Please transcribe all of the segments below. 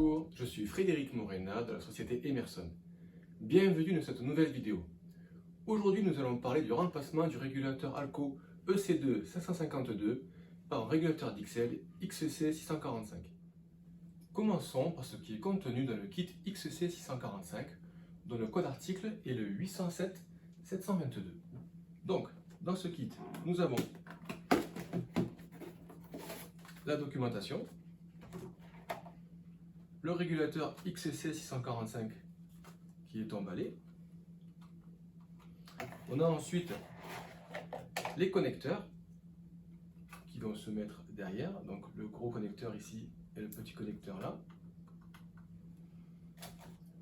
Bonjour, je suis Frédéric Morena de la société Emerson. Bienvenue dans cette nouvelle vidéo. Aujourd'hui, nous allons parler du remplacement du régulateur ALCO EC2 552 par un régulateur d'XL XC 645. Commençons par ce qui est contenu dans le kit XC 645, dont le code article est le 807 722. Donc, dans ce kit, nous avons la documentation, le régulateur XC 645 qui est emballé. On a ensuite les connecteurs qui vont se mettre derrière, donc le gros connecteur ici et le petit connecteur là.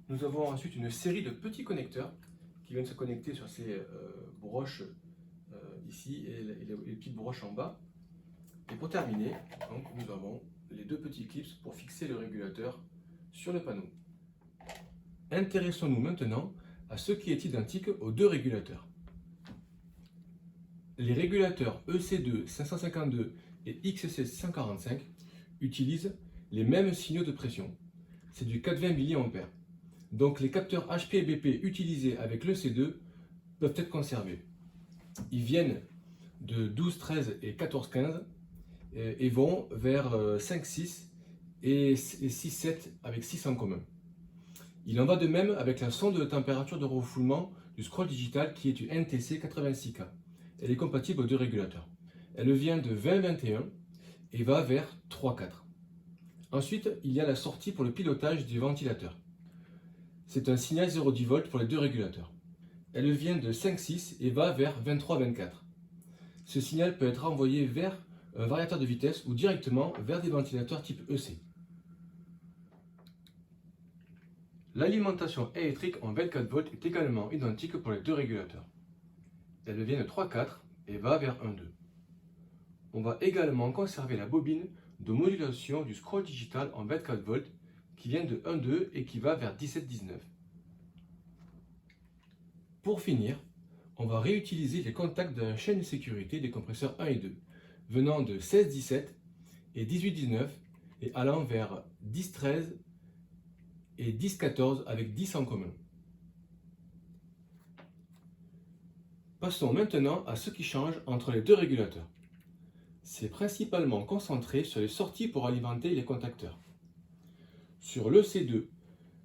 Nous avons ensuite une série de petits connecteurs qui viennent se connecter sur ces broches ici et les petites broches en bas. Et pour terminer, donc, nous avons les deux petits clips pour fixer le régulateur sur le panneau. Intéressons-nous maintenant à ce qui est identique aux deux régulateurs. Les régulateurs EC2 552 et XC 645 utilisent les mêmes signaux de pression. C'est du 420 mA. Donc les capteurs HP et BP utilisés avec l'EC2 peuvent être conservés. Ils viennent de 12-13 et 14-15 et vont vers 5-6 et 6-7 avec 6 en commun. Il en va de même avec la sonde de température de refoulement du scroll digital qui est une NTC 86K. Elle est compatible aux deux régulateurs. Elle vient de 20-21 et va vers 3-4. Ensuite, il y a la sortie pour le pilotage du ventilateur. C'est un signal 0,10 V pour les deux régulateurs. Elle vient de 5-6 et va vers 23-24. Ce signal peut être envoyé vers un variateur de vitesse ou directement vers des ventilateurs type EC. L'alimentation électrique en 24 V est également identique pour les deux régulateurs. Elle vient de 3,4 et va vers 1,2. On va également conserver la bobine de modulation du scroll digital en 24 V qui vient de 1,2 et qui va vers 17,19. Pour finir, on va réutiliser les contacts de la chaîne de sécurité des compresseurs 1 et 2, venant de 16,17 et 18,19 et allant vers 10,13 et 10,14 avec 10 en commun. Passons maintenant à ce qui change entre les deux régulateurs. C'est principalement concentré sur les sorties pour alimenter les contacteurs. Sur l'EC2,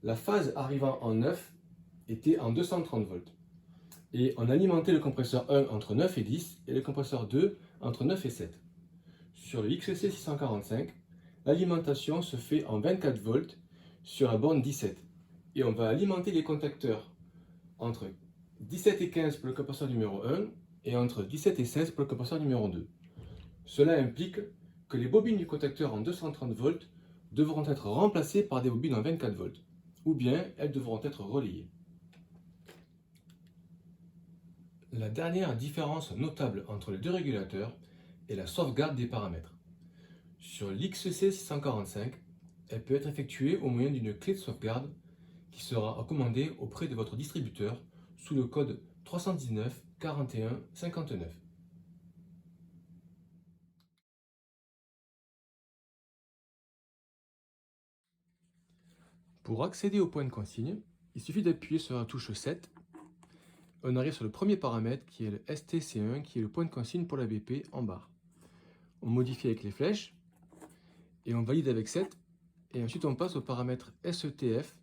la phase arrivant en 9 était en 230 V et on alimentait le compresseur 1 entre 9 et 10 et le compresseur 2 entre 9 et 7. Sur le XC 645, l'alimentation se fait en 24 V sur la borne 17 et on va alimenter les contacteurs entre 17 et 15 pour le compresseur numéro 1 et entre 17 et 16 pour le compresseur numéro 2. Cela implique que les bobines du contacteur en 230 V devront être remplacées par des bobines en 24 V ou bien elles devront être relayées. La dernière différence notable entre les deux régulateurs est la sauvegarde des paramètres. Sur l'XC 645, elle peut être effectuée au moyen d'une clé de sauvegarde qui sera recommandée auprès de votre distributeur sous le code 319 41 59. Pour accéder au point de consigne, il suffit d'appuyer sur la touche 7. On arrive sur le premier paramètre qui est le STC1 qui est le point de consigne pour la BP en barre. On modifie avec les flèches et on valide avec 7. Et ensuite on passe au paramètre SETF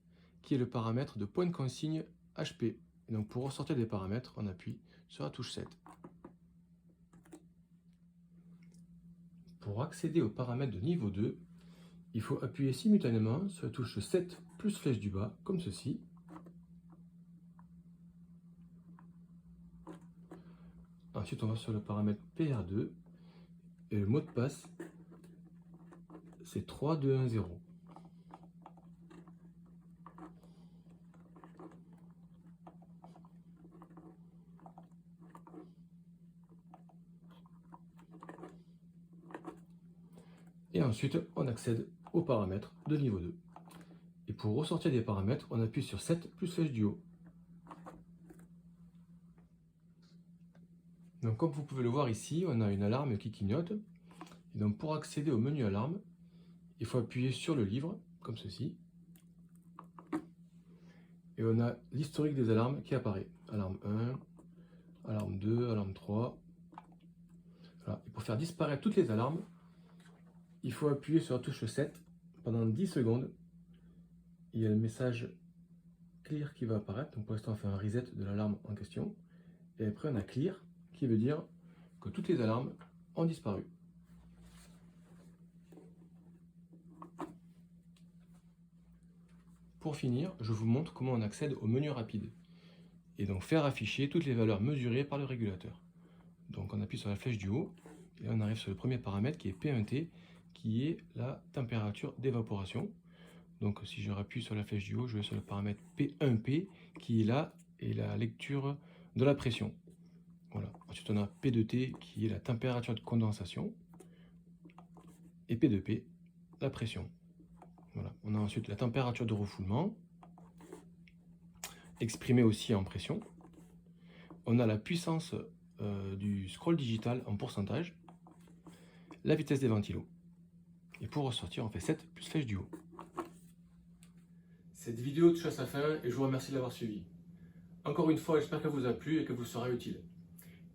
qui est le paramètre de point de consigne HP. Et donc pour ressortir des paramètres, on appuie sur la touche 7. Pour accéder au paramètre de niveau 2, il faut appuyer simultanément sur la touche 7 plus flèche du bas, comme ceci. Ensuite on va sur le paramètre PR2 et le mot de passe c'est 3210. Et ensuite, on accède aux paramètres de niveau 2. Et pour ressortir des paramètres, on appuie sur 7 plus flèche du haut. Donc comme vous pouvez le voir ici, on a une alarme qui clignote. Et donc pour accéder au menu alarme, il faut appuyer sur le livre, comme ceci. et on a l'historique des alarmes qui apparaît. Alarme 1, alarme 2, alarme 3. Voilà. Et pour faire disparaître toutes les alarmes, il faut appuyer sur la touche 7 pendant 10 secondes. Il y a le message clear qui va apparaître. Donc pour l'instant, on fait un reset de l'alarme en question. Et après, on a clear qui veut dire que toutes les alarmes ont disparu. Pour finir, je vous montre comment on accède au menu rapide et donc faire afficher toutes les valeurs mesurées par le régulateur. Donc on appuie sur la flèche du haut et là on arrive sur le premier paramètre qui est P1T, qui est la température d'évaporation. Donc si je rappuie sur la flèche du haut, je vais sur le paramètre P1P qui est là et la lecture de la pression. Voilà. Ensuite on a P2T qui est la température de condensation et P2P la pression. Voilà. On a ensuite la température de refoulement, exprimée aussi en pression. On a la puissance du scroll digital en pourcentage, la vitesse des ventilos. Et pour ressortir, on fait 7 plus flèche du haut. Cette vidéo touche à sa fin et je vous remercie de l'avoir suivie. Encore une fois, j'espère qu'elle vous a plu et qu'elle vous sera utile.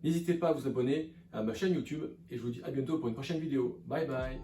N'hésitez pas à vous abonner à ma chaîne YouTube et je vous dis à bientôt pour une prochaine vidéo. Bye bye!